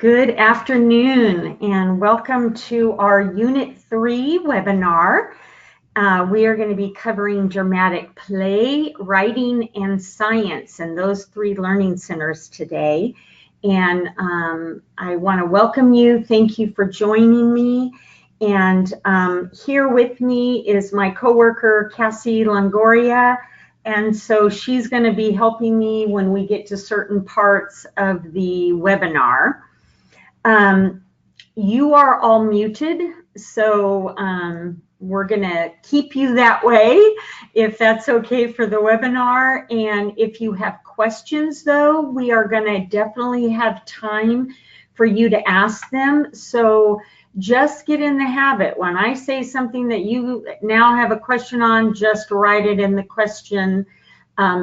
Good afternoon and welcome to our Unit 3 webinar. We are going to be covering dramatic play, writing, and science and those three learning centers today. And I want to welcome you. Thank you for joining me. And here with me is my coworker, Cassie Longoria. And so she's going to be helping me when we get to certain parts of the webinar. You are all muted, so we're going to keep you that way if that's okay for the webinar. And if you have questions, though, we are going to definitely have time for you to ask them. So just get in the habit. When I say something that you now have a question on, just write it in the question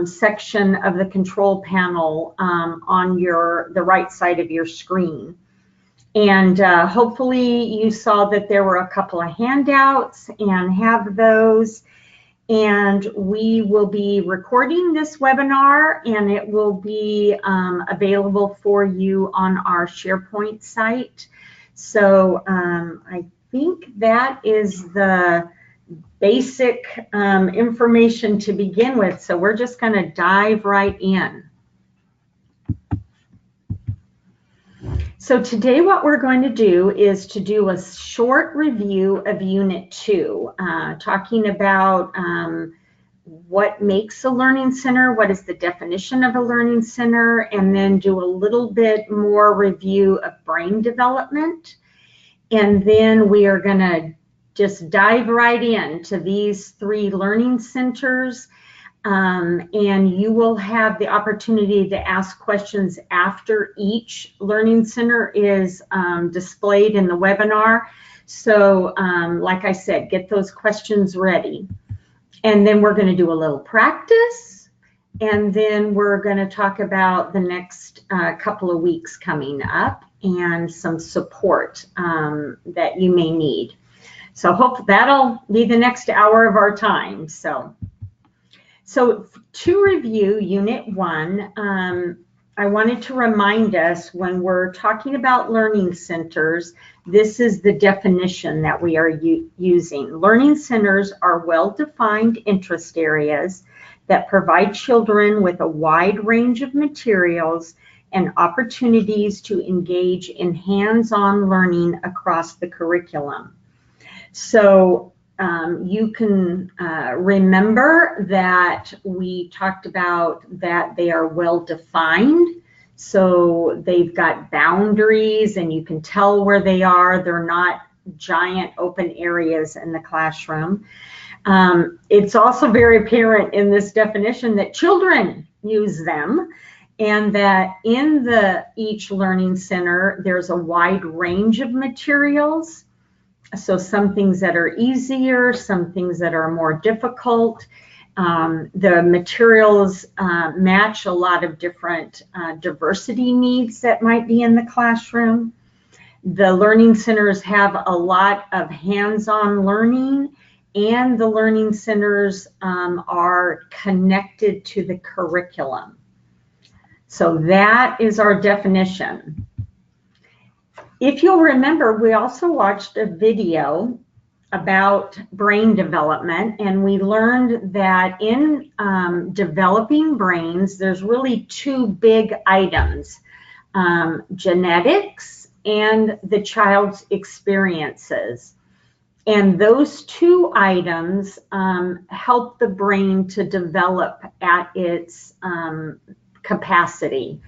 section of the control panel on the right side of your screen. And hopefully you saw that there were a couple of handouts and have those. And we will be recording this webinar and it will be available for you on our SharePoint site. So I think that is the basic information to begin with. So we're just going to dive right in. So today what we're going to do is to do a short review of Unit 2, talking about what makes a learning center, what is the definition of a learning center, and then do a little bit more review of brain development. And then we are going to just dive right into these three learning centers. And you will have the opportunity to ask questions after each learning center is displayed in the webinar. So like I said, get those questions ready. And then we're going to do a little practice. And then we're going to talk about the next couple of weeks coming up and some support that you may need. So hope that'll be the next hour of our time. So to review Unit 1, I wanted to remind us when we're talking about learning centers, this is the definition that we are using. Learning centers are well-defined interest areas that provide children with a wide range of materials and opportunities to engage in hands-on learning across the curriculum. So you can remember that we talked about that they are well defined. So they've got boundaries and you can tell where they are. They're not giant open areas in the classroom. It's also very apparent in this definition that children use them and that in each learning center, there's a wide range of materials. So some things that are easier, some things that are more difficult. The materials match a lot of different diversity needs that might be in the classroom. The learning centers have a lot of hands-on learning, and the learning centers are connected to the curriculum. So that is our definition. If you'll remember, we also watched a video about brain development, and we learned that in developing brains, there's really two big items, genetics and the child's experiences. And those two items help the brain to develop at its capacity.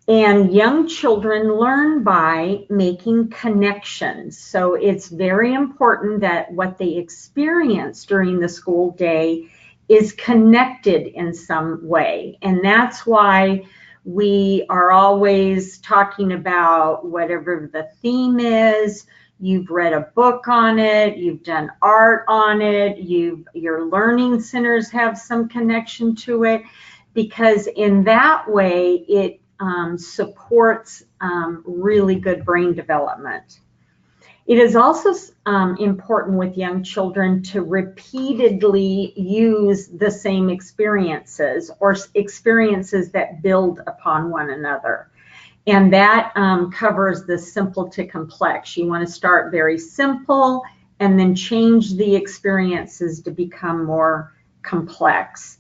And young children learn by making connections. So it's very important that what they experience during the school day is connected in some way. And that's why we are always talking about whatever the theme is. You've read a book on it, you've done art on it, your learning centers have some connection to it, because in that way it supports really good brain development. It is also important with young children to repeatedly use the same experiences or experiences that build upon one another. And that covers the simple to complex. You want to start very simple and then change the experiences to become more complex.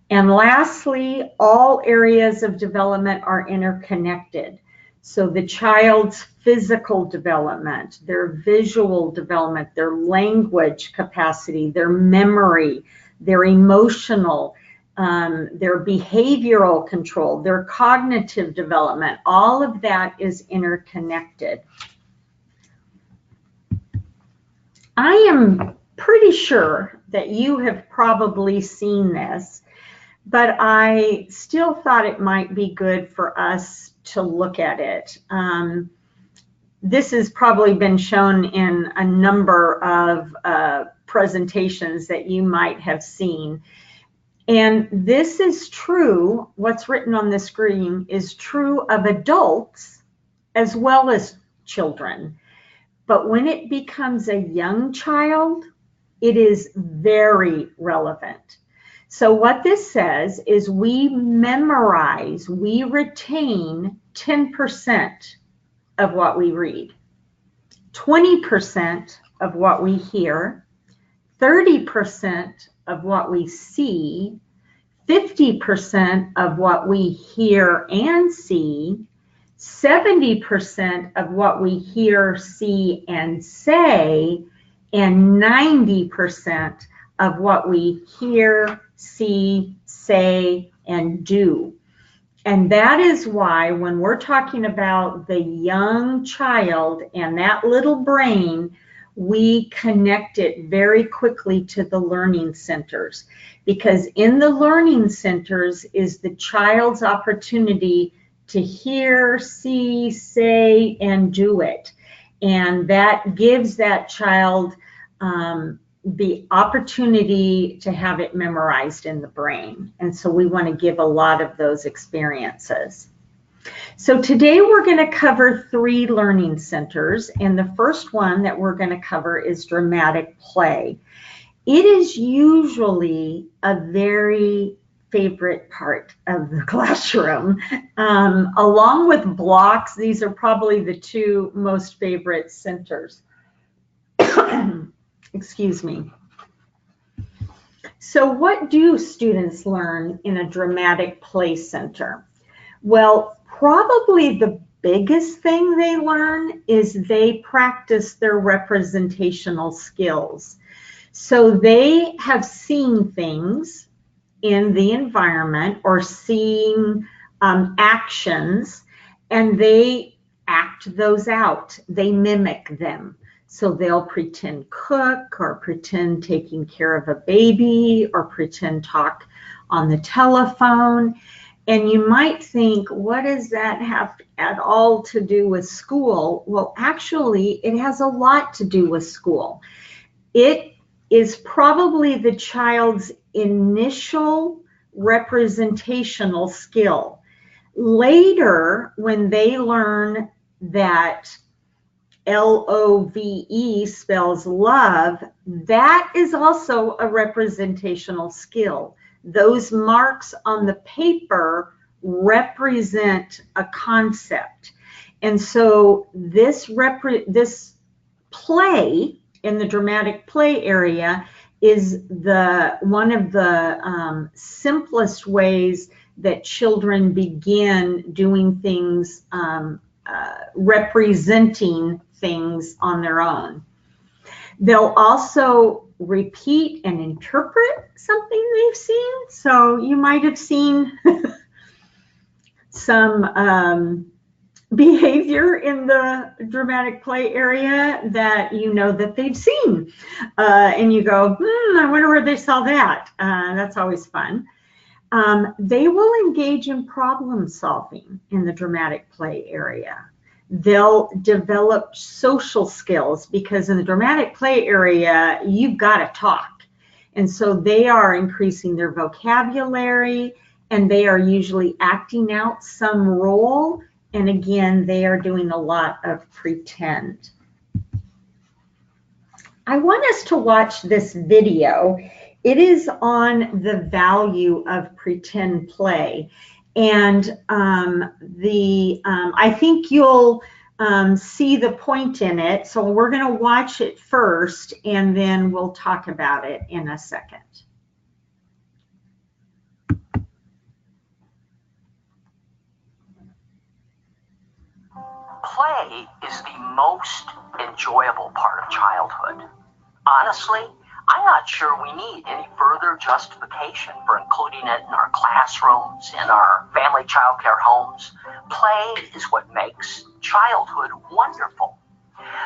And lastly, all areas of development are interconnected. So the child's physical development, their visual development, their language capacity, their memory, their emotional, their behavioral control, their cognitive development, all of that is interconnected. I am pretty sure that you have probably seen this, but I still thought it might be good for us to look at it. This has probably been shown in a number of presentations that you might have seen. And this is true, what's written on the screen is true of adults as well as children. But when it becomes a young child, it is very relevant. So what this says is we memorize, we retain 10% of what we read, 20% of what we hear, 30% of what we see, 50% of what we hear and see, 70% of what we hear, see, and say, and 90% of what we hear, see, say, and do. And that is why when we're talking about the young child and that little brain, we connect it very quickly to the learning centers, because in the learning centers is the child's opportunity to hear, see, say, and do it. And that gives that child the opportunity to have it memorized in the brain. And so we want to give a lot of those experiences. So today we're going to cover 3 learning centers, and the first one that we're going to cover is dramatic play. It is usually a very favorite part of the classroom. Along with blocks, these are probably the 2 most favorite centers. Excuse me. So what do students learn in a dramatic play center? Well, probably the biggest thing they learn is they practice their representational skills. So they have seen things in the environment or seen actions, and they act those out. They mimic them. So they'll pretend cook, or pretend taking care of a baby, or pretend talk on the telephone. And you might think, what does that have at all to do with school? Well, actually, it has a lot to do with school. It is probably the child's initial representational skill. Later, when they learn that L-O-V-E spells love, that is also a representational skill. Those marks on the paper represent a concept. And so this play in the dramatic play area is one of the simplest ways that children begin doing things, representing things on their own. They'll also repeat and interpret something they've seen. So you might have seen some behavior in the dramatic play area that you know that they've seen. And you go, I wonder where they saw that. That's always fun. They will engage in problem solving in the dramatic play area. They'll develop social skills, because in the dramatic play area, you've got to talk. And so they are increasing their vocabulary, and they are usually acting out some role. And again, they are doing a lot of pretend. I want us to watch this video. It is on the value of pretend play. And I think you'll see the point in it. So we're going to watch it first, and then we'll talk about it in a second. Play is the most enjoyable part of childhood. Honestly, I'm not sure we need any further justification for including it in our classrooms, in our family childcare homes. Play is what makes childhood wonderful.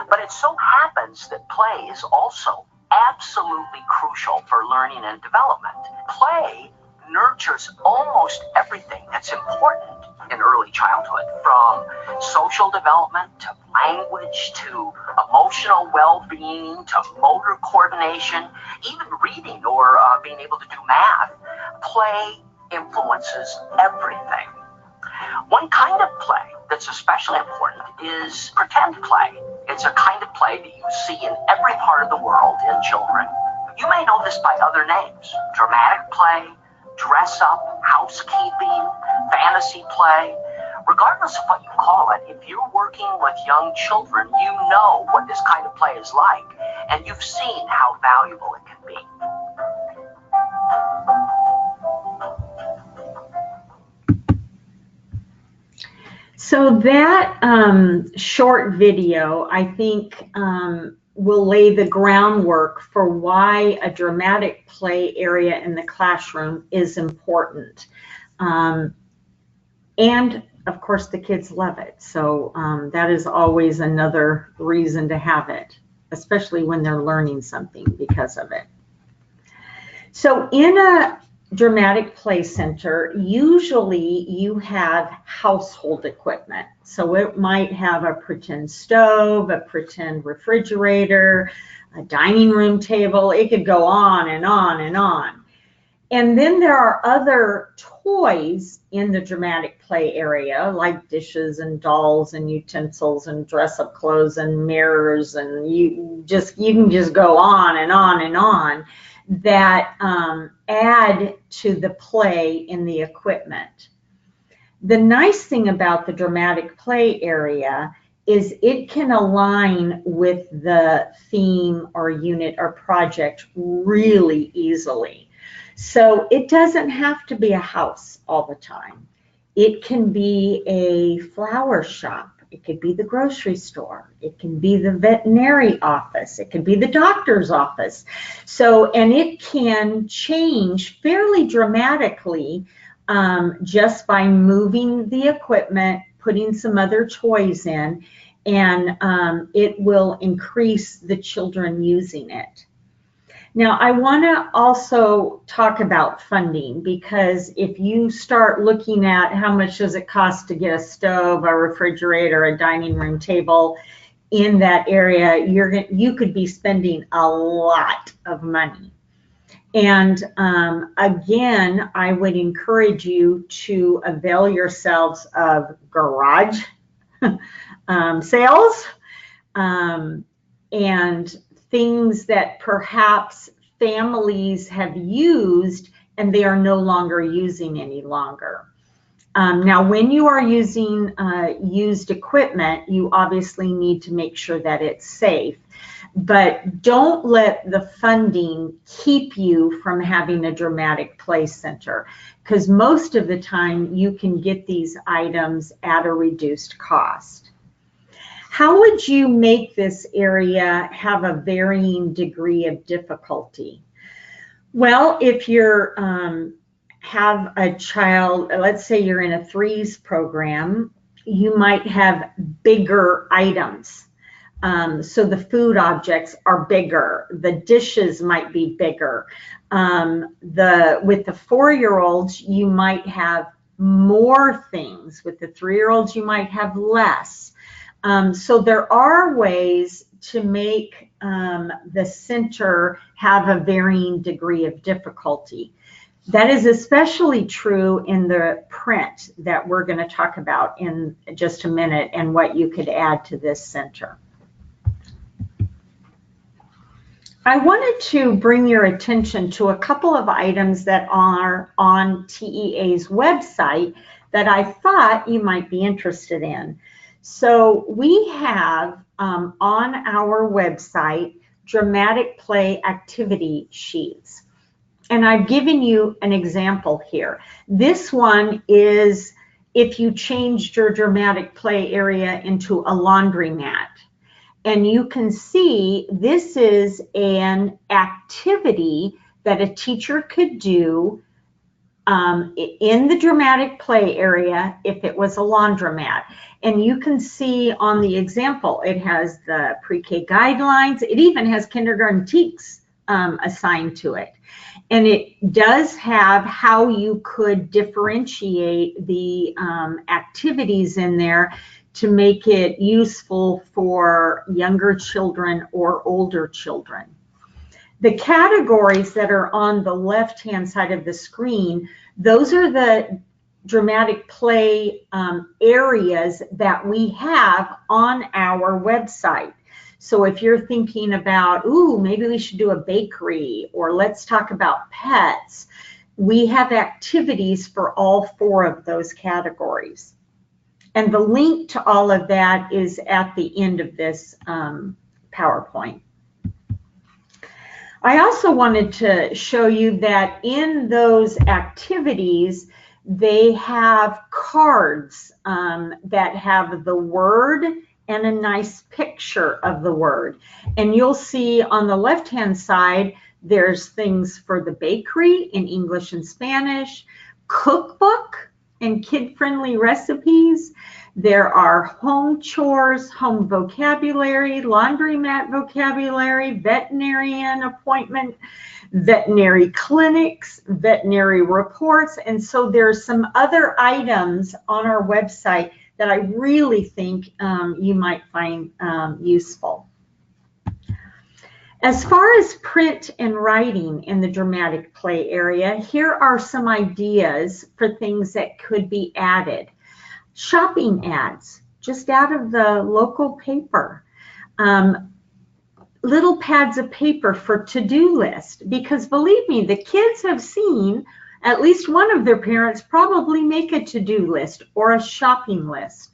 But it so happens that play is also absolutely crucial for learning and development. Play nurtures almost everything that's important in early childhood, from social development to language to emotional well-being to motor coordination, even reading or being able to do math. Play influences everything. One kind of play that's especially important is pretend play. It's a kind of play that you see in every part of the world in children. You may know this by other names: dramatic play, dress up, housekeeping, fantasy play. Regardless of what you call it, if you're working with young children, you know what this kind of play is like, and you've seen how valuable it can be. So that short video, I think, will lay the groundwork for why a dramatic play area in the classroom is important. And of course, the kids love it. So that is always another reason to have it, especially when they're learning something because of it. So in a dramatic play center, usually you have household equipment. So it might have a pretend stove, a pretend refrigerator, a dining room table. It could go on and on and on. And then there are other toys in the dramatic play area, like dishes and dolls and utensils and dress-up clothes and mirrors, and you can just go on and on and on, that add to the play in the equipment. The nice thing about the dramatic play area is it can align with the theme or unit or project really easily. So it doesn't have to be a house all the time. It can be a flower shop. It could be the grocery store. It can be the veterinary office. It could be the doctor's office. So, and it can change fairly dramatically just by moving the equipment, putting some other toys in, and it will increase the children using it. Now, I want to also talk about funding, because if you start looking at how much does it cost to get a stove, a refrigerator, a dining room table in that area, you could be spending a lot of money. And again, I would encourage you to avail yourselves of garage sales and things that perhaps families have used and they are no longer using any longer. Now, when you are using used equipment, you obviously need to make sure that it's safe, but don't let the funding keep you from having a dramatic play center, because most of the time you can get these items at a reduced cost. How would you make this area have a varying degree of difficulty? Well, if you're have a child, let's say you're in a threes program, you might have bigger items. So the food objects are bigger. The dishes might be bigger. With the 4-year-olds, you might have more things. With the 3-year-olds, you might have less. So there are ways to make the center have a varying degree of difficulty. That is especially true in the print that we're going to talk about in just a minute, and what you could add to this center. I wanted to bring your attention to a couple of items that are on TEA's website that I thought you might be interested in. So we have on our website dramatic play activity sheets. And I've given you an example here. This one is if you changed your dramatic play area into a laundromat. And you can see this is an activity that a teacher could do in the dramatic play area if it was a laundromat. And you can see on the example, it has the PreK Guidelines. It even has kindergarten TEKS assigned to it. And it does have how you could differentiate the activities in there to make it useful for younger children or older children. The categories that are on the left-hand side of the screen, those are the dramatic play areas that we have on our website. So if you're thinking about, ooh, maybe we should do a bakery, or let's talk about pets, we have activities for all 4 of those categories. And the link to all of that is at the end of this PowerPoint. I also wanted to show you that in those activities, they have cards that have the word and a nice picture of the word. And you'll see on the left-hand side, there's things for the bakery in English and Spanish, cookbook and kid-friendly recipes. There are home chores, home vocabulary, laundromat vocabulary, veterinarian appointment, veterinary clinics, veterinary reports. And so there's some other items on our website that I really think you might find useful. As far as print and writing in the dramatic play area, here are some ideas for things that could be added. Shopping ads, just out of the local paper. Little pads of paper for to-do list, because believe me, the kids have seen at least one of their parents probably make a to-do list or a shopping list.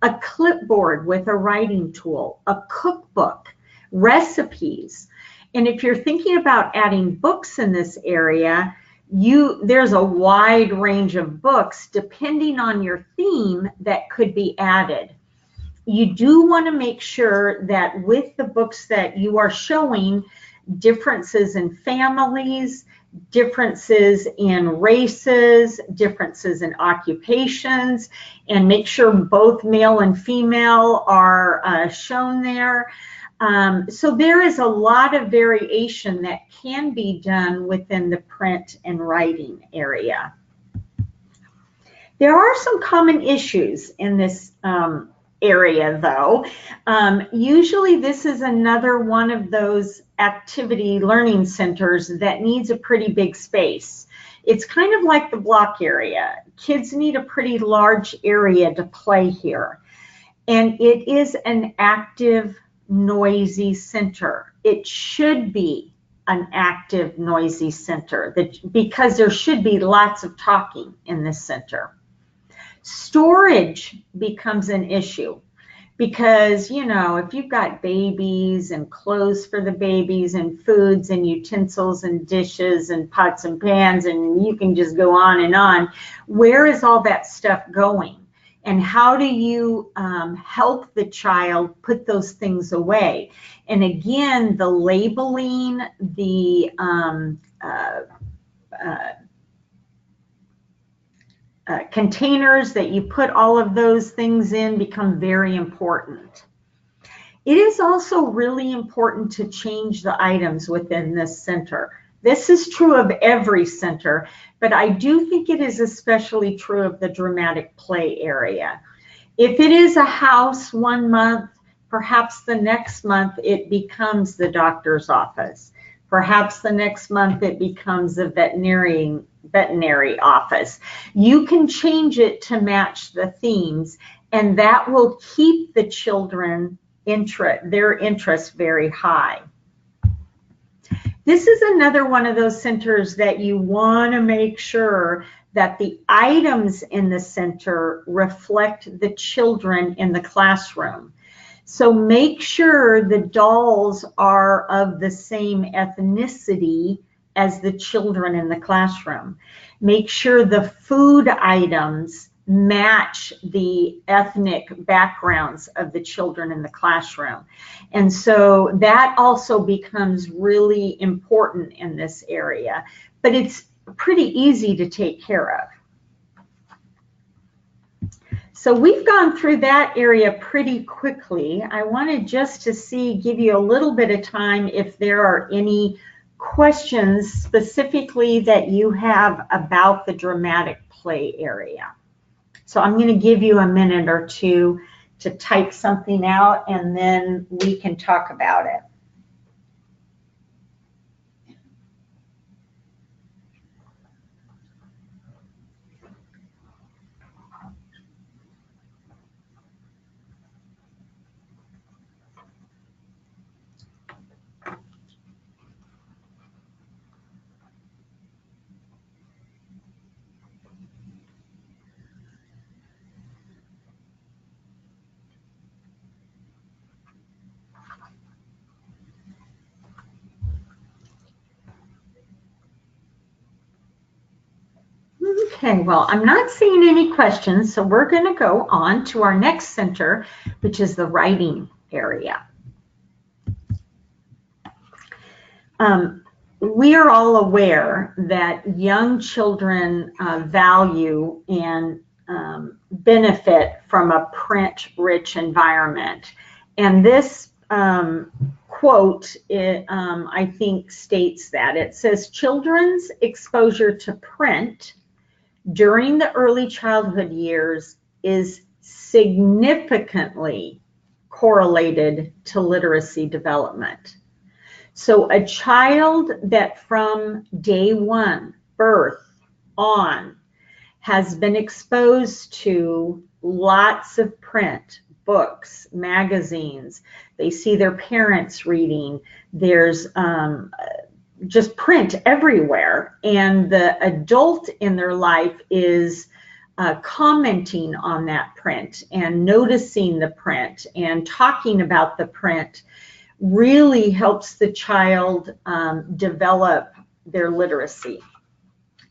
A clipboard with a writing tool, a cookbook, recipes. And if you're thinking about adding books in this area, there's a wide range of books depending on your theme that could be added. You do want to make sure that with the books that you are showing, differences in families, differences in races, differences in occupations, and make sure both male and female are shown there. So there is a lot of variation that can be done within the print and writing area. There are some common issues in this area, though. Usually this is another one of those activity learning centers that needs a pretty big space. It's kind of like the block area. Kids need a pretty large area to play here. And it is an active, noisy center. It should be an active, noisy center because there should be lots of talking in this center. Storage becomes an issue because, you know, if you've got babies and clothes for the babies and foods and utensils and dishes and pots and pans, and you can just go on, where is all that stuff going? And how do you help the child put those things away? And again, the labeling, the containers that you put all of those things in become very important. It is also really important to change the items within this center. This is true of every center, but I do think it is especially true of the dramatic play area. If it is a house 1 month, perhaps the next month it becomes the doctor's office. Perhaps the next month it becomes a veterinary office. You can change it to match the themes, and that will keep the children their interest very high. This is another one of those centers that you want to make sure that the items in the center reflect the children in the classroom. So make sure the dolls are of the same ethnicity as the children in the classroom. Make sure the food items match the ethnic backgrounds of the children in the classroom. And so that also becomes really important in this area, but it's pretty easy to take care of. So we've gone through that area pretty quickly. I wanted just to give you a little bit of time if there are any questions specifically that you have about the dramatic play area. So I'm going to give you a minute or two to type something out, and then we can talk about it. Okay, well, I'm not seeing any questions, so we're going to go on to our next center, which is the writing area. We are all aware that young children value and benefit from a print-rich environment. And this quote, I think, states that. It says, children's exposure to print during the early childhood years is significantly correlated to literacy development. So a child that from day one, birth on, has been exposed to lots of print, books, magazines, they see their parents reading, there's just print everywhere, and the adult in their life is commenting on that print and noticing the print and talking about the print, really helps the child develop their literacy.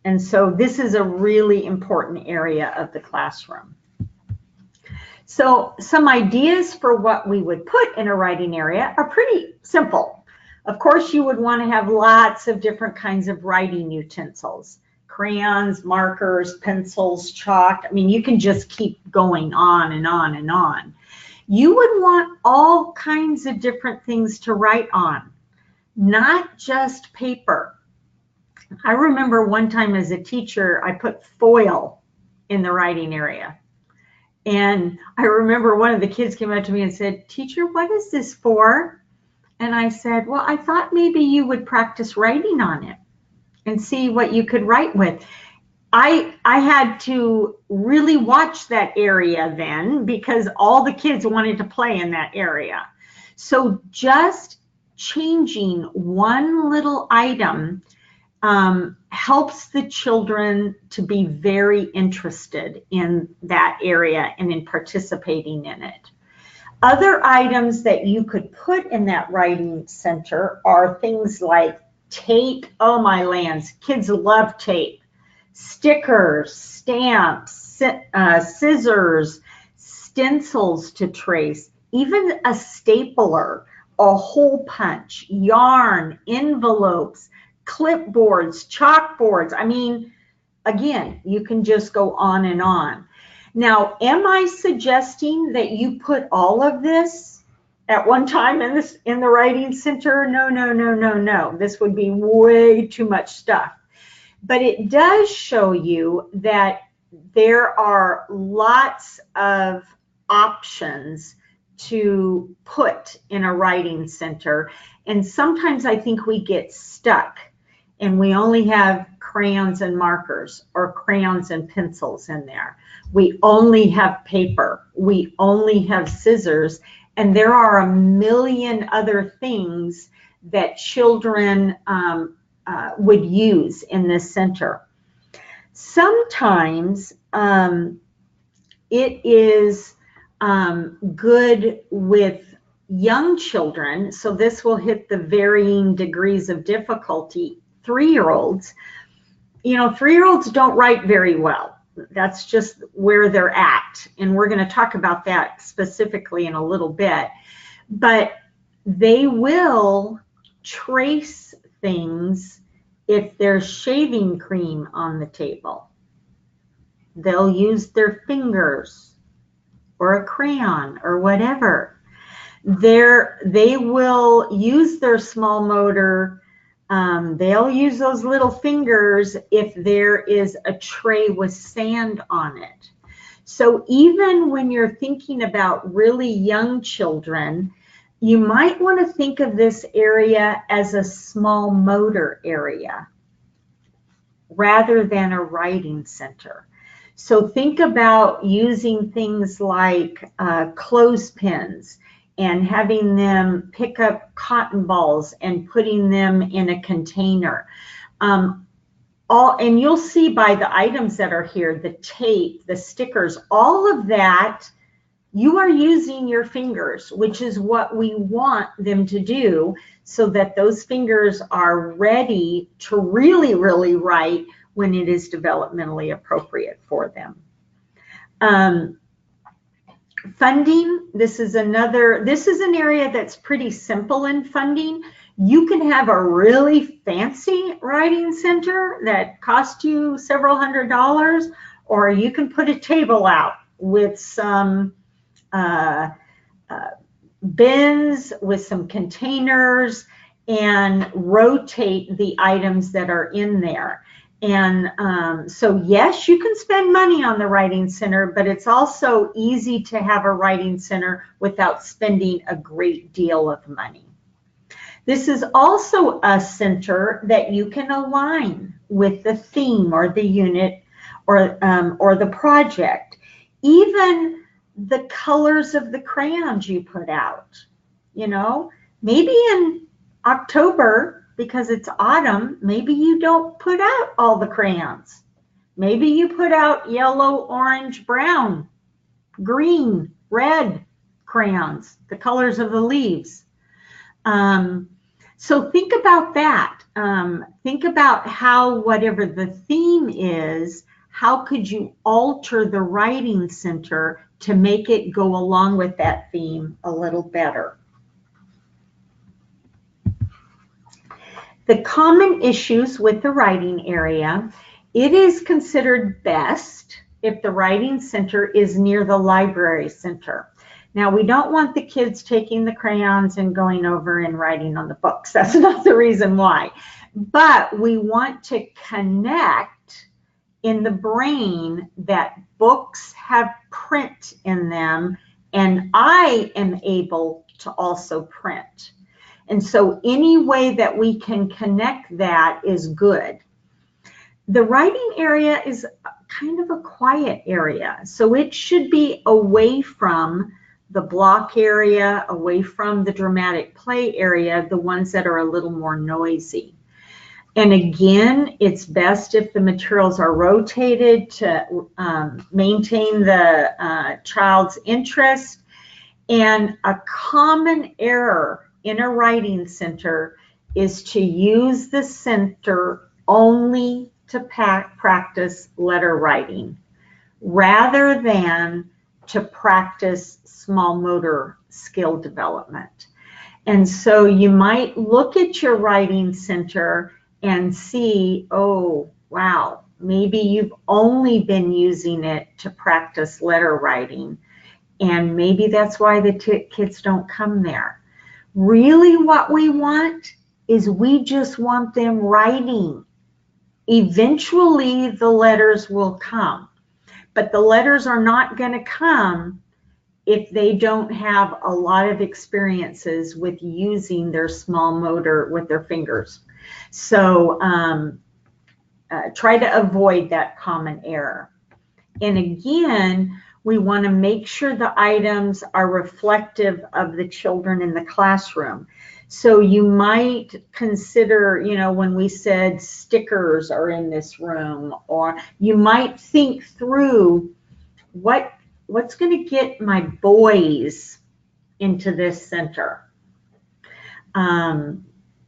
And so this is a really important area of the classroom. So some ideas for what we would put in a writing area are pretty simple. Of course, you would want to have lots of different kinds of writing utensils: crayons, markers, pencils, chalk. I mean, you can just keep going on and on and on. You would want all kinds of different things to write on, not just paper. I remember one time as a teacher, I put foil in the writing area. And I remember one of the kids came up to me and said, "Teacher, what is this for?" And I said, "Well, I thought maybe you would practice writing on it and see what you could write with." I had to really watch that area then, because all the kids wanted to play in that area. So just changing one little item helps the children to be very interested in that area and in participating in it. Other items that you could put in that writing center are things like tape. Oh my lands, kids love tape. Stickers, stamps, scissors, stencils to trace, even a stapler, a hole punch, yarn, envelopes, clipboards, chalkboards. I mean, again, you can just go on and on. Now, am I suggesting that you put all of this at one time in the writing center? No, no, no, no, no. This would be way too much stuff. But it does show you that there are lots of options to put in a writing center. And sometimes I think we get stuck and we only have crayons and markers or crayons and pencils in there. We only have paper. We only have scissors. And there are a million other things that children would use in this center. Sometimes it is good with young children, so this will hit the varying degrees of difficulty. 3-year-olds, 3-year-olds don't write very well. That's just where they're at. And we're going to talk about that specifically in a little bit. But they will trace things if there's shaving cream on the table. They'll use their fingers or a crayon or whatever. They will use their small motor. They'll use those little fingers if there is a tray with sand on it. So even when you're thinking about really young children, you might want to think of this area as a small motor area rather than a writing center. So think about using things like clothespins and having them pick up cotton balls and putting them in a container. And you'll see by the items that are here, the tape, the stickers, all of that, you are using your fingers, which is what we want them to do, so that those fingers are ready to really, really write when it is developmentally appropriate for them. Funding, this is an area that's pretty simple in funding. You can have a really fancy writing center that costs you several $100s, or you can put a table out with some bins, with some containers, and rotate the items that are in there. And so yes, you can spend money on the writing center, but it's also easy to have a writing center without spending a great deal of money. This is also a center that you can align with the theme or the unit or the project. Even the colors of the crayons you put out, maybe in October, because it's autumn, maybe you don't put out all the crayons. Maybe you put out yellow, orange, brown, green, red crayons, the colors of the leaves. So think about that. Think about how, whatever the theme is, how could you alter the writing center to make it go along with that theme a little better? The common issues with the writing area, it is considered best if the writing center is near the library center. Now, we don't want the kids taking the crayons and going over and writing on the books. That's not the reason why. But we want to connect in the brain that books have print in them, and I am able to also print. And so any way that we can connect that is good. The writing area is kind of a quiet area, so it should be away from the block area, away from the dramatic play area, the ones that are a little more noisy. And again, it's best if the materials are rotated to maintain the child's interest. And a common error in a writing center is to use the center only to practice letter writing rather than to practice small motor skill development. And so you might look at your writing center and see, oh, wow, maybe you've only been using it to practice letter writing, and maybe that's why the kids don't come there. Really what we want is we just want them writing. Eventually the letters will come, but the letters are not going to come if they don't have a lot of experiences with using their small motor with their fingers. So try to avoid that common error. And again, we want to make sure the items are reflective of the children in the classroom. So you might consider, you know, when we said stickers are in this room, or you might think through what's going to get my boys into this center.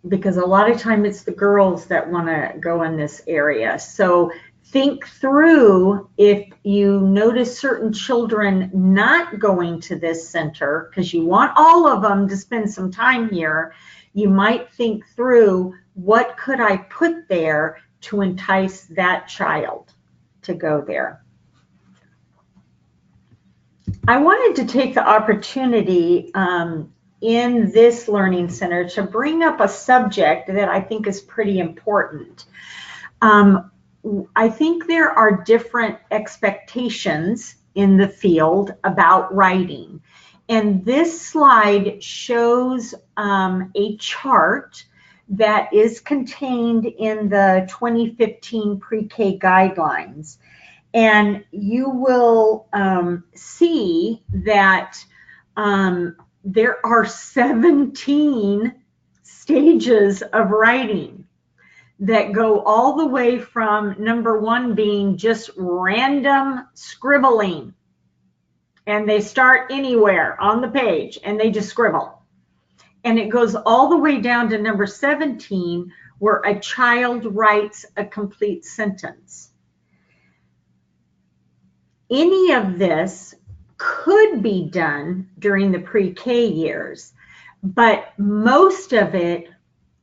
Because a lot of time it's the girls that want to go in this area. So think through, if you notice certain children not going to this center because you want all of them to spend some time here, you might think through, what could I put there to entice that child to go there? I wanted to take the opportunity in this learning center to bring up a subject that I think is pretty important. I think there are different expectations in the field about writing. And this slide shows a chart that is contained in the 2015 PreK Guidelines. And you will see that there are 17 stages of writing that go all the way from number 1 being just random scribbling. And they start anywhere on the page and they just scribble. And it goes all the way down to number 17, where a child writes a complete sentence. Any of this could be done during the pre-K years, but most of it,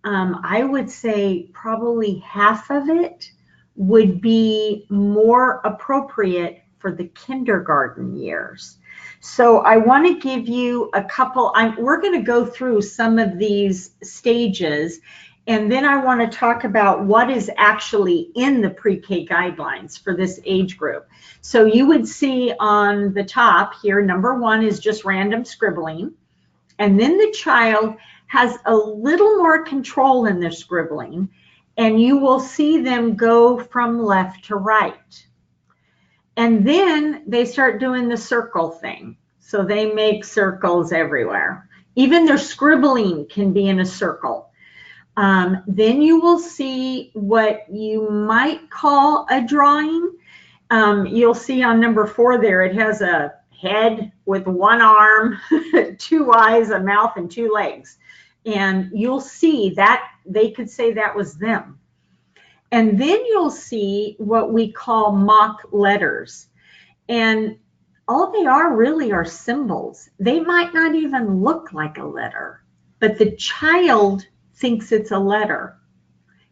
I would say probably half of it, would be more appropriate for the kindergarten years. So I want to give you a couple, we're going to go through some of these stages, and then I want to talk about what is actually in the pre-K guidelines for this age group. So you would see on the top here, number 1 is just random scribbling. And then the child has a little more control in their scribbling, and you will see them go from left to right. And then they start doing the circle thing. So they make circles everywhere. Even their scribbling can be in a circle. Then you will see what you might call a drawing. You'll see on number 4 there, it has a head with 1 arm, 2 eyes, a mouth, and 2 legs. And you'll see that they could say that was them. And then you'll see what we call mock letters. And all they are really are symbols. They might not even look like a letter, but the child thinks it's a letter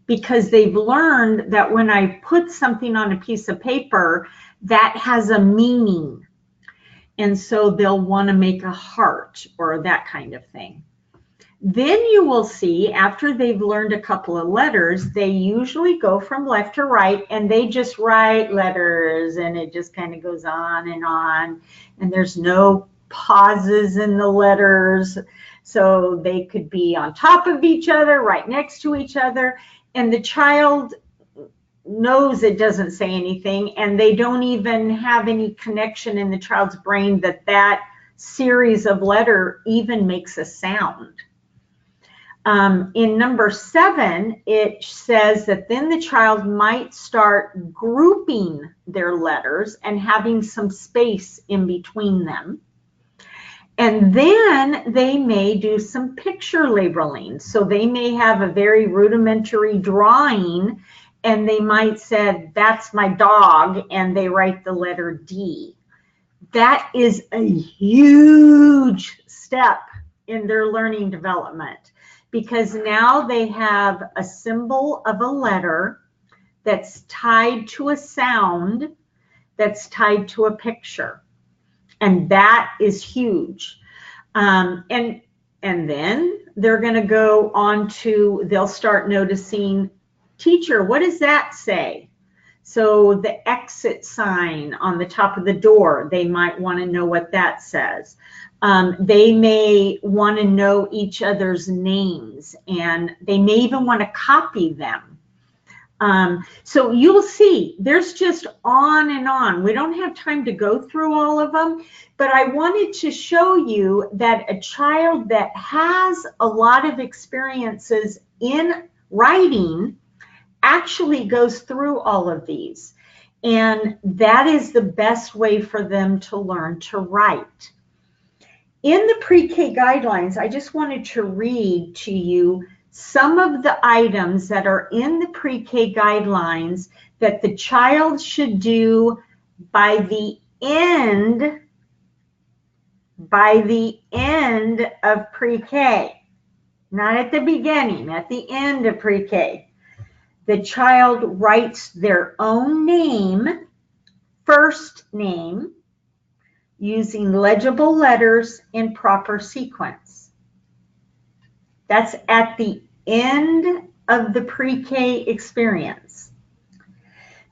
because they've learned that when I put something on a piece of paper, that has a meaning. And so they'll want to make a heart or that kind of thing. Then you will see, after they've learned a couple of letters, they usually go from left to right and they just write letters, and it just kind of goes on, and there's no pauses in the letters. So they could be on top of each other, right next to each other, and the child knows it doesn't say anything, and they don't even have any connection in the child's brain that that series of letter even makes a sound. In number 7, it says that then the child might start grouping their letters and having some space in between them. And then they may do some picture labeling. So they may have a very rudimentary drawing, and they might say, that's my dog, and they write the letter D. That is a huge step in their learning development, because now they have a symbol of a letter that's tied to a sound that's tied to a picture. And that is huge. And then they're going to go on to, they'll start noticing, teacher, what does that say? So the exit sign on the top of the door, they might want to know what that says. They may want to know each other's names, and they may even want to copy them. So you'll see there's just on and on. We don't have time to go through all of them, but I wanted to show you that a child that has a lot of experiences in writing actually goes through all of these. And that is the best way for them to learn to write. In the pre-K guidelines, I just wanted to read to you some of the items that are in the pre-K guidelines that the child should do by the end of pre-K. Not at the beginning, at the end of pre-K. The child writes their own name, first name, using legible letters in proper sequence. That's at the end of the pre-K experience.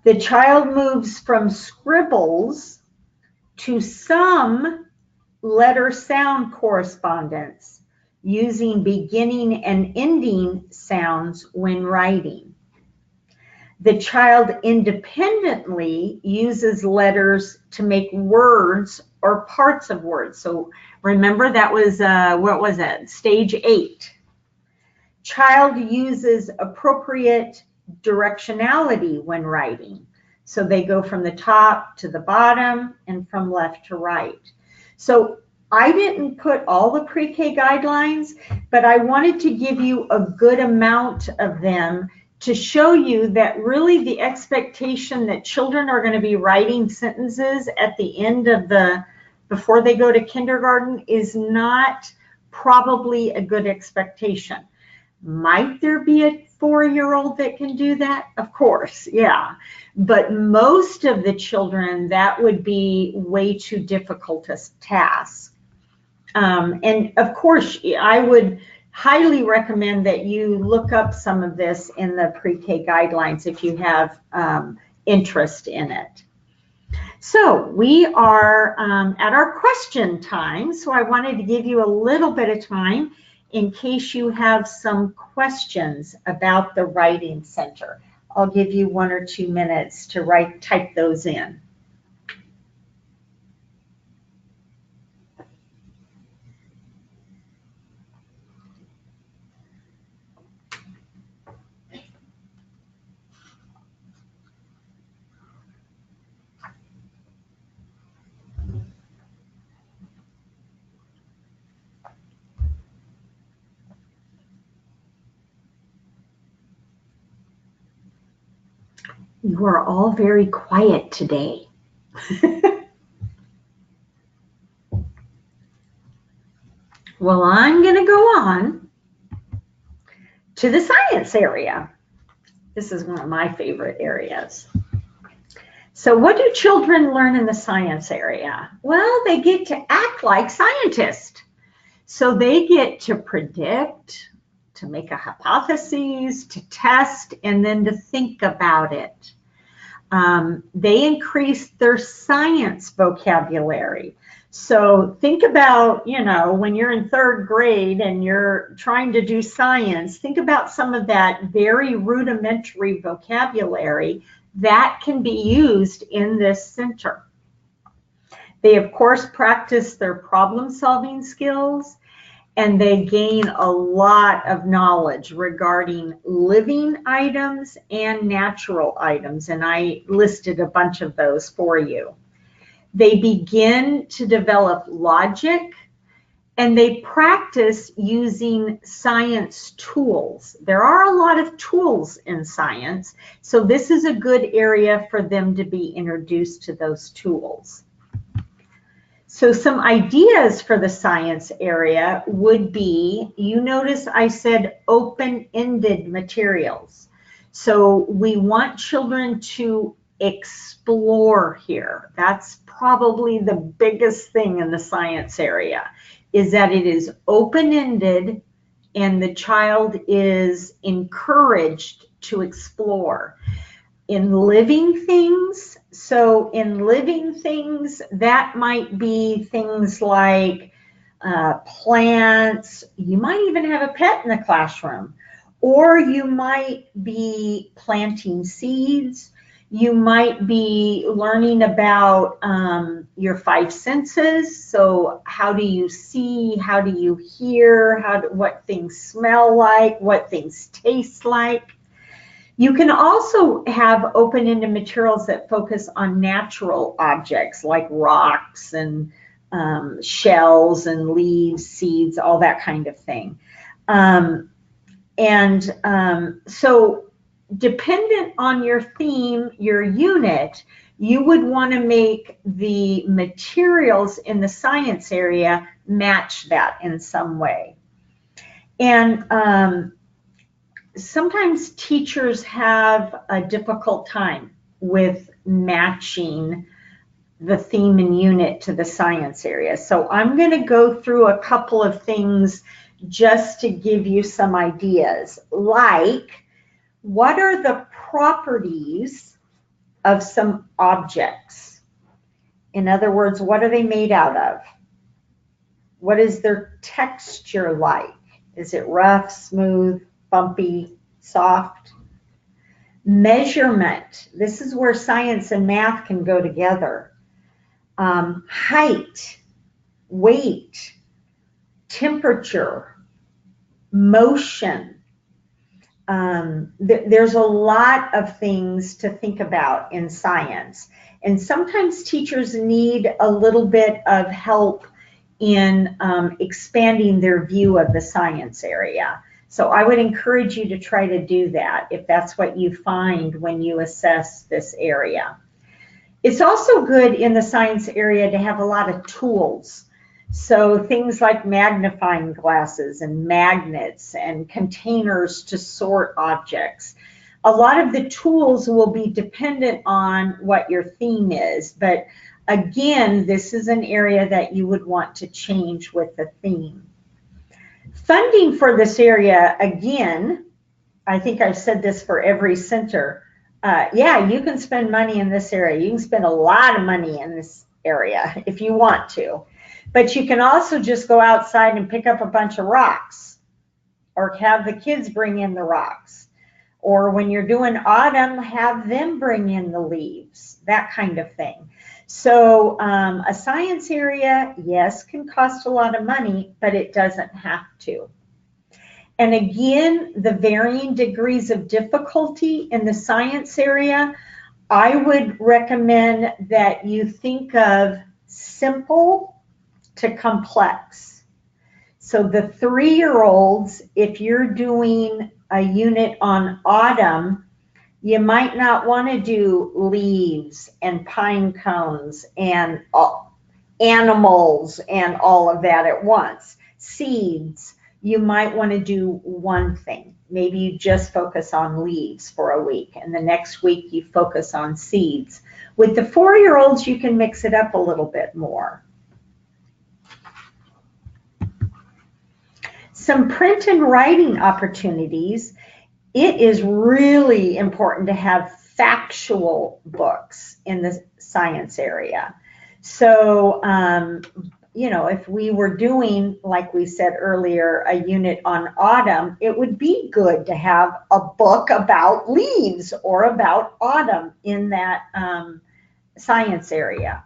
The child moves from scribbles to some letter sound correspondence using beginning and ending sounds when writing. The child independently uses letters to make words or parts of words. So remember that was, what was that? Stage 8. Child uses appropriate directionality when writing. So they go from the top to the bottom and from left to right. So I didn't put all the pre-K guidelines, but I wanted to give you a good amount of them to show you that really the expectation that children are going to be writing sentences at the end of before they go to kindergarten is not probably a good expectation. Might there be a 4-year-old that can do that? Of course, yeah. But most of the children, that would be way too difficult a task. And of course, I would highly recommend that you look up some of this in the pre-K guidelines if you have interest in it. So we are at our question time. So I wanted to give you a little bit of time in case you have some questions about the Writing Center. I'll give you 1 or 2 minutes to type those in. You are all very quiet today. Well, I'm going to go on to the science area. This is one of my favorite areas. So what do children learn in the science area? Well, they get to act like scientists. So they get to predict, to make a hypothesis, to test, and then to think about it. They increase their science vocabulary. So think about, when you're in 3rd grade and you're trying to do science, think about some of that very rudimentary vocabulary that can be used in this center. They, of course, practice their problem-solving skills, and they gain a lot of knowledge regarding living items and natural items, and I listed a bunch of those for you. They begin to develop logic, and they practice using science tools. There are a lot of tools in science, so this is a good area for them to be introduced to those tools. So some ideas for the science area would be, you notice I said open-ended materials. So we want children to explore here. That's probably the biggest thing in the science area, is that it is open-ended and the child is encouraged to explore. In living things, that might be things like plants. You might even have a pet in the classroom, Or you might be planting seeds. You might be learning about your five senses. So how do you see? How do you hear? What things smell like? What things taste like? You can also have open-ended materials that focus on natural objects like rocks and shells and leaves, seeds, all that kind of thing. So dependent on your theme, your unit, you would want to make the materials in the science area match that in some way. And sometimes teachers have a difficult time with matching the theme and unit to the science area. So I'm going to go through a couple of things just to give you some ideas, like what are the properties of some objects? In other words, what are they made out of? What is their texture like? Is it rough, smooth, bumpy, soft? Measurement. This is where science and math can go together. Height, weight, temperature, motion. There's a lot of things to think about in science. And sometimes teachers need a little bit of help in expanding their view of the science area. So I would encourage you to try to do that if that's what you find when you assess this area. It's also good in the science area to have a lot of tools. So things like magnifying glasses and magnets and containers to sort objects. A lot of the tools will be dependent on what your theme is, but again, this is an area that you would want to change with the theme. Funding for this area, again, I think I've said this for every center. Yeah, you can spend money in this area. You can spend a lot of money in this area if you want to. But you can also just go outside and pick up a bunch of rocks or have the kids bring in the rocks. Or when you're doing autumn, have them bring in the leaves, that kind of thing. So a science area, yes, can cost a lot of money, but it doesn't have to. And again, the varying degrees of difficulty in the science area, I would recommend that you think of simple to complex. So the 3-year-olds, if you're doing a unit on autumn, you might not want to do leaves and pine cones and animals and all of that at once. Seeds, you might want to do one thing. Maybe you just focus on leaves for a week, and the next week you focus on seeds. With the 4-year-olds, you can mix it up a little bit more. Some print and writing opportunities. It is really important to have factual books in the science area. So, you know, if we were doing, like we said earlier, a unit on autumn, it would be good to have a book about leaves or about autumn in that science area.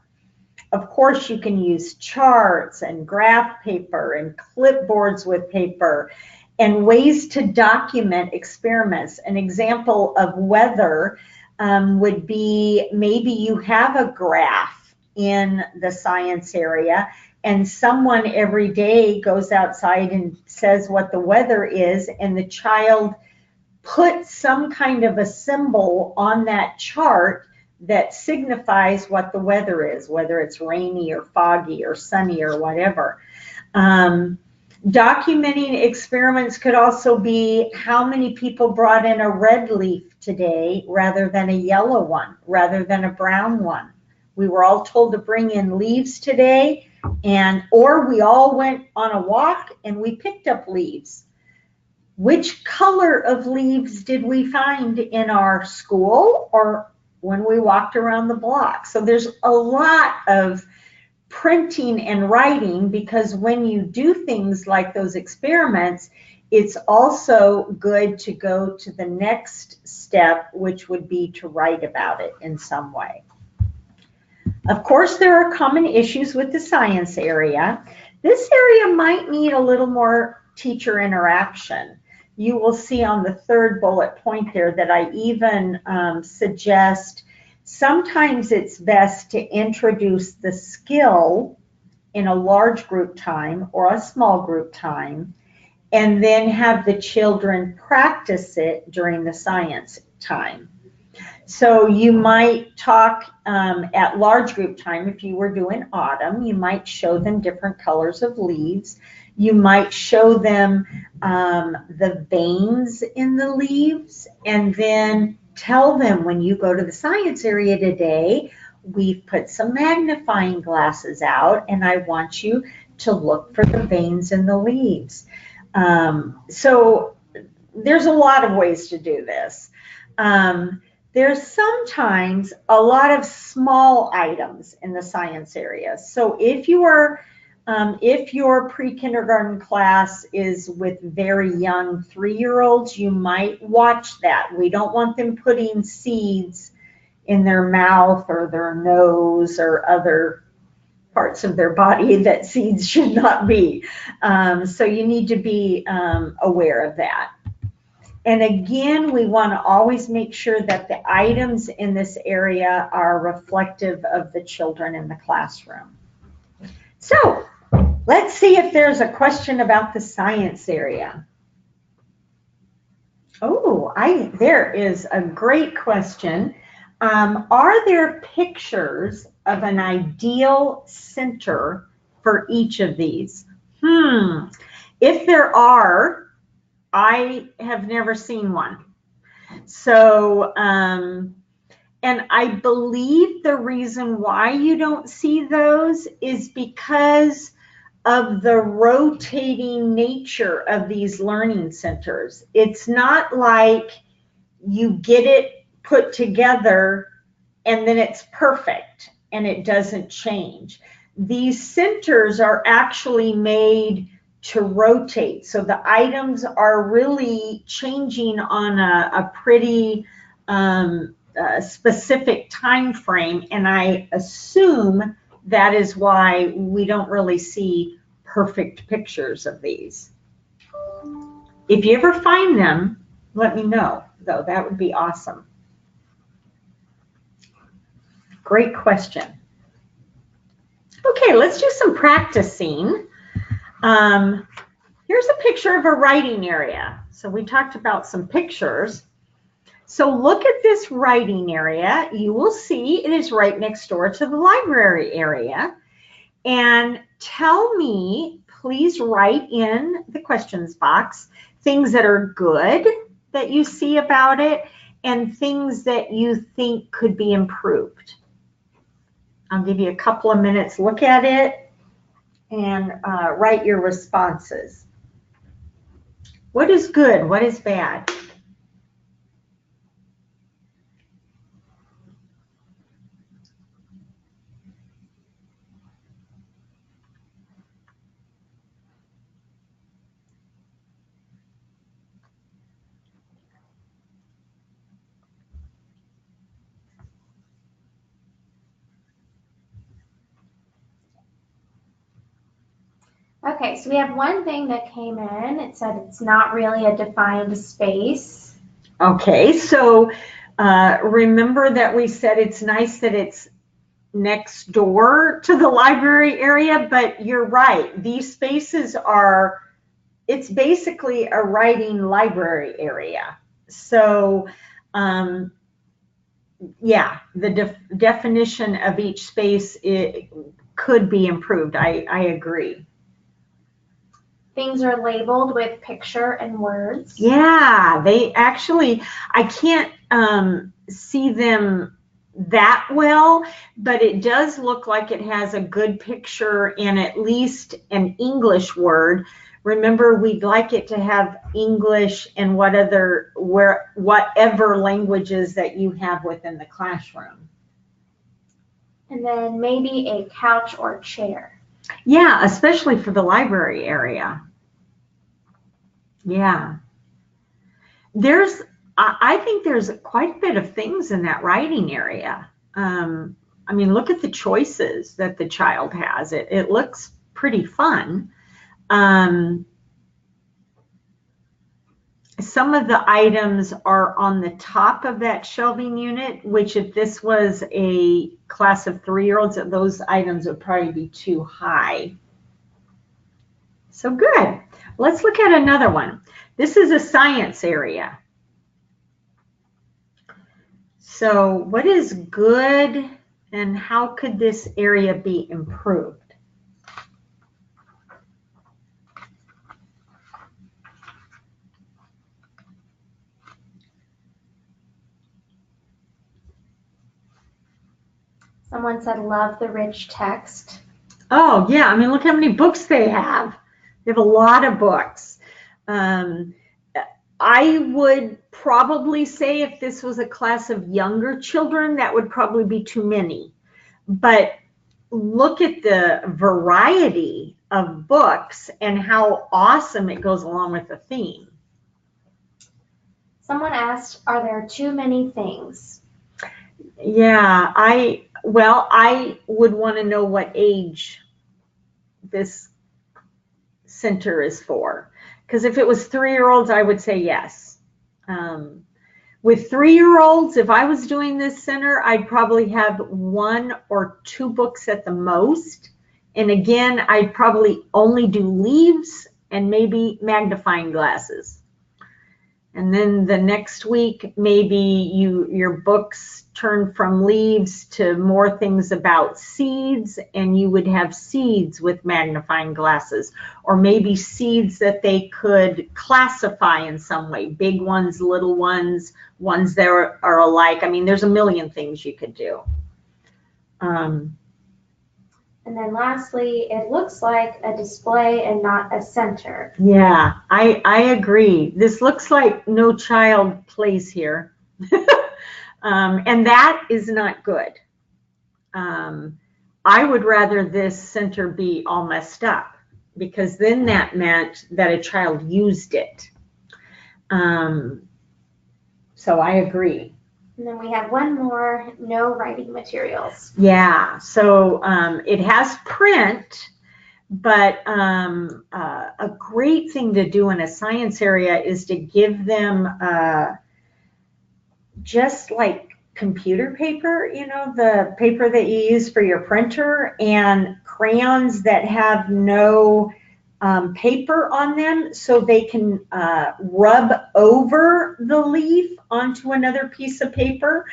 Of course, you can use charts and graph paper and clipboards with paper and ways to document experiments. An example of weather would be maybe you have a graph in the science area and someone every day goes outside and says what the weather is, and the child puts some kind of a symbol on that chart that signifies what the weather is, whether it's rainy or foggy or sunny or whatever. Documenting experiments could also be how many people brought in a red leaf today rather than a yellow one, rather than a brown one. We were all told to bring in leaves today, or we all went on a walk and we picked up leaves. Which color of leaves did we find in our school or when we walked around the block? So there's a lot of printing and writing, because when you do things like those experiments, it's also good to go to the next step, which would be to write about it in some way. Of course, there are common issues with the science area. This area might need a little more teacher interaction. You will see on the third bullet point there that I even suggest sometimes it's best to introduce the skill in a large group time or a small group time, and then have the children practice it during the science time. So you might talk at large group time, if you were doing autumn, you might show them different colors of leaves. You might show them the veins in the leaves, and then tell them, when you go to the science area today, we've put some magnifying glasses out, and I want you to look for the veins in the leaves. So there's a lot of ways to do this. There's sometimes a lot of small items in the science area. So if your pre-kindergarten class is with very young 3-year-olds, you might watch that. We don't want them putting seeds in their mouth or their nose or other parts of their body that seeds should not be. So you need to be aware of that. And again, we want to always make sure that the items in this area are reflective of the children in the classroom. So let's see if there's a question about the science area. Oh, there is a great question. Are there pictures of an ideal center for each of these? If there are, I have never seen one. So, and I believe the reason why you don't see those is because of the rotating nature of these learning centers. It's not like you get it put together and then it's perfect and it doesn't change. These centers are actually made to rotate. So the items are really changing on a pretty specific time frame, and I assume that is why we don't really see perfect pictures of these. If you ever find them, let me know, though. That would be awesome. Great question. Okay, let's do some practicing. Here's a picture of a writing area. So we talked about some pictures. So look at this writing area. You will see it is right next door to the library area. And tell me, please write in the questions box things that are good that you see about it and things that you think could be improved. I'll give you a couple of minutes, look at it, and write your responses. What is good? What is bad? Okay, so we have one thing that came in. It said it's not really a defined space. Okay, so remember that we said it's nice that it's next door to the library area, but you're right. These spaces are, it's basically a writing library area. So yeah, the definition of each space could be improved. I agree. Things are labeled with picture and words. Yeah, they actually, I can't see them that well, but it does look like it has a good picture and at least an English word. Remember, we'd like it to have English and whatever languages that you have within the classroom. And then maybe a couch or chair. Yeah, especially for the library area. Yeah. I think there's quite a bit of things in that writing area. I mean, look at the choices that the child has. It looks pretty fun. Some of the items are on the top of that shelving unit, which if this was a class of 3-year-olds, those items would probably be too high. So good. Let's look at another one. This is a science area. So what is good and how could this area be improved? Someone said, love the rich text. Oh, yeah. I mean, look how many books they have. They have a lot of books. I would probably say if this was a class of younger children, that would probably be too many. But look at the variety of books and how awesome it goes along with the theme. Someone asked, are there too many things? Yeah, I would want to know what age this center is for. Because if it was 3-year-olds, I would say yes. With 3-year-olds, if I was doing this center, I'd probably have 1 or 2 books at the most. And again, I'd probably only do leaves and maybe magnifying glasses. And then the next week, maybe your books turn from leaves to more things about seeds, and you would have seeds with magnifying glasses, or maybe seeds that they could classify in some way, big ones, little ones, ones that are alike. I mean, there's a million things you could do. And then lastly, it looks like a display and not a center. Yeah, I agree. This looks like no child plays here. And that is not good. I would rather this center be all messed up, because then that meant that a child used it. So I agree. And then we have one more, no writing materials. Yeah, so it has print, but a great thing to do in a science area is to give them just like computer paper, you know, the paper that you use for your printer, and crayons that have no paper on them, so they can rub over the leaf onto another piece of paper.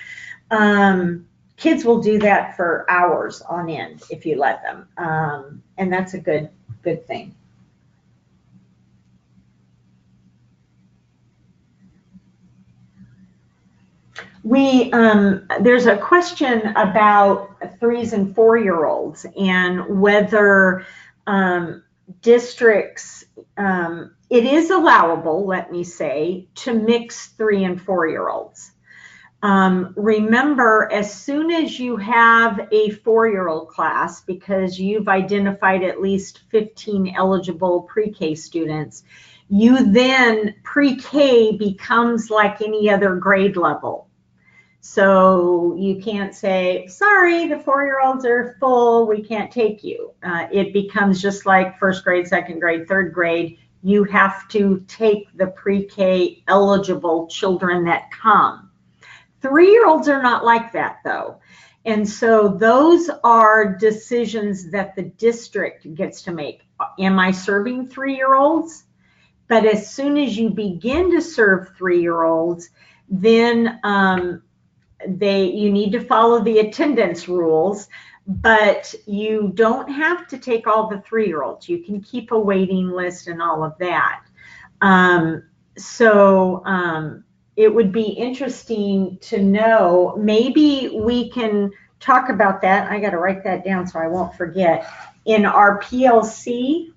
Kids will do that for hours on end if you let them, and that's a good thing. There's a question about 3s and 4-year-olds and whether districts, it is allowable, let me say, to mix 3 and 4-year-olds. Remember, as soon as you have a 4-year-old class, because you've identified at least 15 eligible pre-K students, you then, pre-K becomes like any other grade level. So you can't say, sorry, the 4-year-olds are full, we can't take you. It becomes just like 1st grade, 2nd grade, 3rd grade. You have to take the pre-K eligible children that come. 3-year-olds are not like that, though. And so those are decisions that the district gets to make. Am I serving 3-year-olds? But as soon as you begin to serve 3-year-olds, then you need to follow the attendance rules, but you don't have to take all the 3-year-olds. You can keep a waiting list and all of that. It would be interesting to know, maybe we can talk about that. I got to write that down so I won't forget. In our PLC,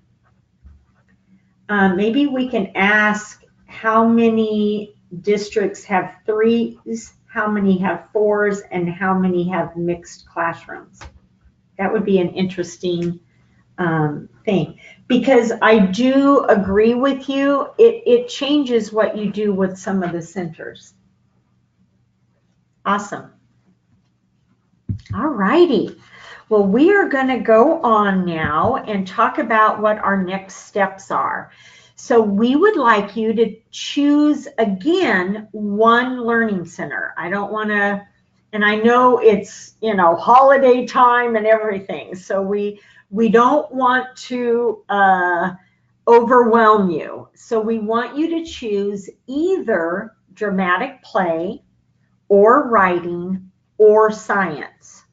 maybe we can ask how many districts have 3s, how many have 4s, and how many have mixed classrooms. That would be an interesting thing, because I do agree with you. It changes what you do with some of the centers. Awesome. All righty. Well, we are going to go on now and talk about what our next steps are. So we would like you to choose again one learning center. I don't want to, and I know it's, you know, holiday time and everything. So we don't want to overwhelm you. So we want you to choose either dramatic play or writing or science.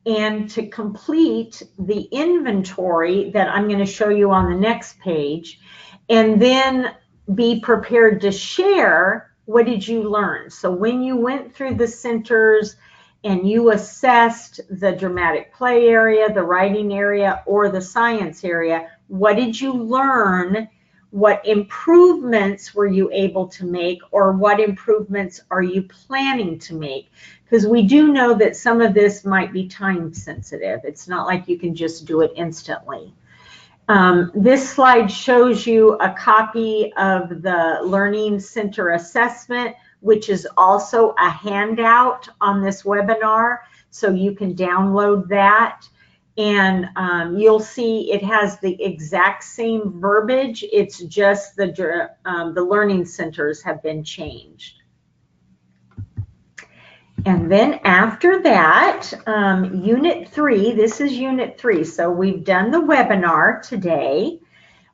And to complete the inventory that I'm going to show you on the next page, and then be prepared to share what did you learn. So when you went through the centers and you assessed the dramatic play area, the writing area, or the science area, what did you learn? What improvements were you able to make, or what improvements are you planning to make? Because we do know that some of this might be time sensitive. It's not like you can just do it instantly. This slide shows you a copy of the Learning Center Assessment, which is also a handout on this webinar, so you can download that. And you'll see it has the exact same verbiage. It's just the learning centers have been changed. And then after that, Unit 3, this is Unit 3. So we've done the webinar today.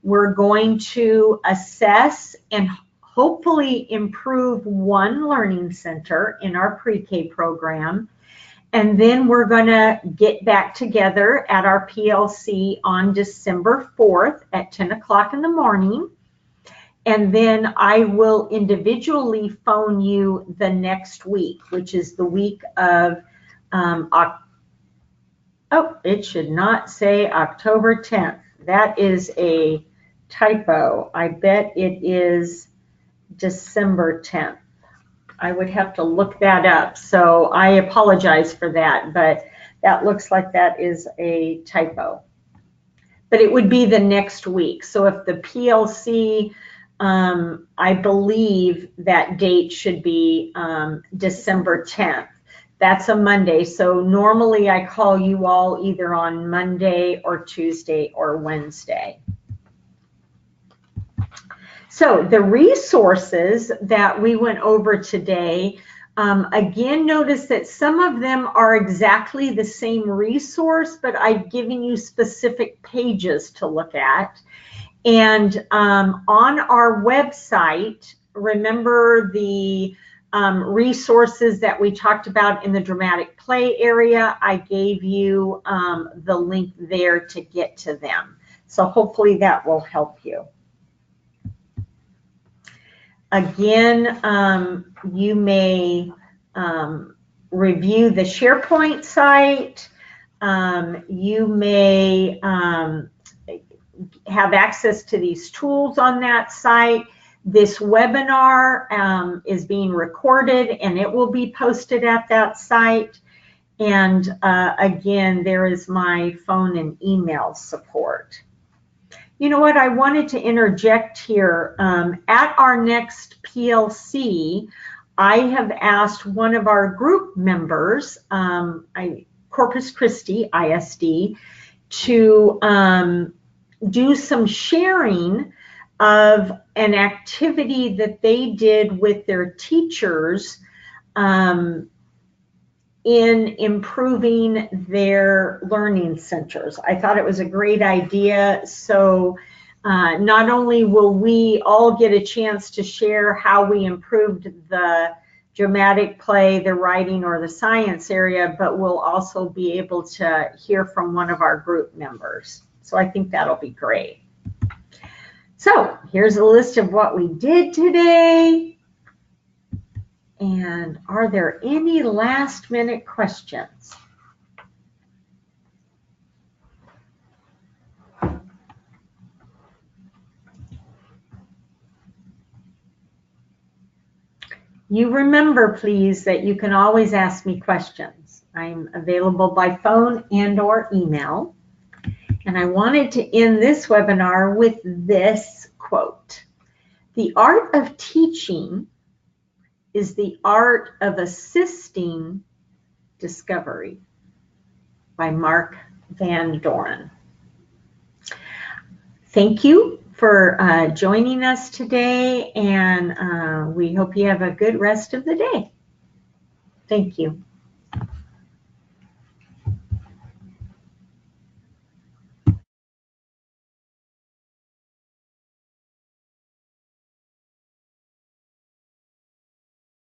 We're going to assess and hopefully improve one learning center in our pre-K program. And then we're going to get back together at our PLC on December 4th at 10 o'clock in the morning. And then I will individually phone you the next week, which is the week of, it should not say October 10th. That is a typo. I bet it is December 10th. I would have to look that up. So I apologize for that, but that looks like that is a typo. But it would be the next week. So if the PLC, I believe that date should be December 10th. That's a Monday. So normally I call you all either on Monday or Tuesday or Wednesday. So the resources that we went over today, again, notice that some of them are exactly the same resource, but I've given you specific pages to look at. And on our website, remember the resources that we talked about in the dramatic play area? I gave you the link there to get to them. So hopefully that will help you. Again, you may review the SharePoint site. You may have access to these tools on that site. This webinar is being recorded and it will be posted at that site. And again, there is my phone and email support. You know what, I wanted to interject here. At our next PLC, I have asked one of our group members, Corpus Christi ISD, to do some sharing of an activity that they did with their teachers in improving their learning centers. I thought it was a great idea. So not only will we all get a chance to share how we improved the dramatic play, the writing, or the science area, but we'll also be able to hear from one of our group members. So I think that'll be great. So here's a list of what we did today. And are there any last minute questions? You remember, please, that you can always ask me questions. I'm available by phone and or email. And I wanted to end this webinar with this quote. The art of teaching is the art of assisting discovery, by Mark Van Doren. Thank you for joining us today, and we hope you have a good rest of the day. Thank you.